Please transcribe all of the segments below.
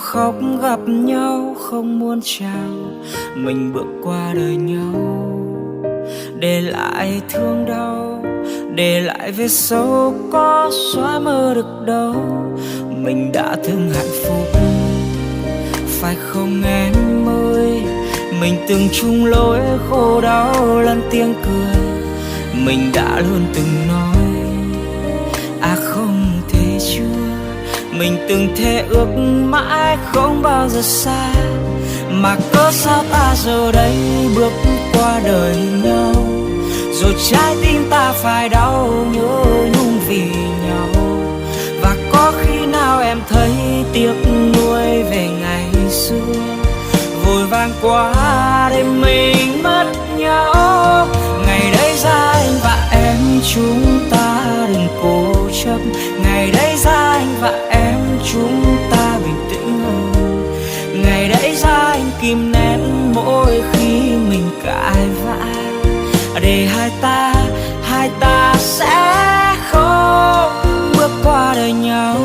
khóc gặp nhau không muốn chào. Mình bước qua đời nhau, để lại thương đau, để lại vết sâu có xóa mơ được đâu. Mình đã từng hạnh phúc, phải không em ơi? Mình từng chung lối khổ đau lẫn tiếng cười. Mình đã luôn từng nói à không thể chưa. Mình từng thề ước mãi không bao giờ xa. Mà cớ sao ta giờ đây bước qua đời nhau, rồi trái tim ta phải đau nhớ nhung vì nhau. Và có khi nào em thấy tiếc nuối về ngày xưa, vội vàng quá để mình mất nhau. Ngày đấy ra anh và em chúng ta đừng cố chấp. Ngày đấy ra anh và em chúng ta bình tĩnh hơn. Ngày đấy ra anh kìm nén mỗi khi mình cãi vã, để hai ta sẽ không bước qua đời nhau.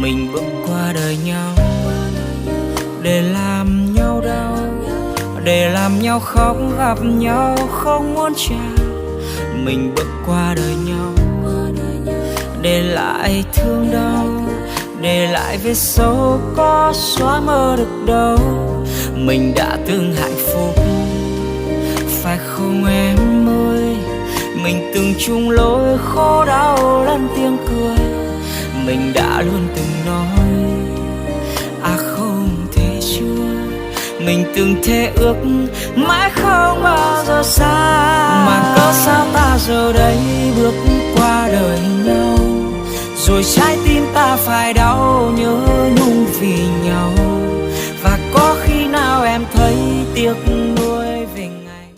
Mình bước qua đời nhau, để làm nhau đau, để làm nhau khóc gặp nhau không muốn chào. Mình bước qua đời nhau, để lại thương đau, để lại vết sâu có xóa mơ được đâu. Mình đã từng hạnh phúc, phải không em ơi? Mình từng chung lối khổ đau lẫn tiếng cười. Mình đã luôn từng nói à không thể chưa. Mình từng thề ước mãi không bao giờ xa. Mà cớ sao ta giờ đây bước qua đời nhau, rồi trái tim ta phải đau nhớ nhung vì nhau. Và có khi nào em thấy tiếc nuối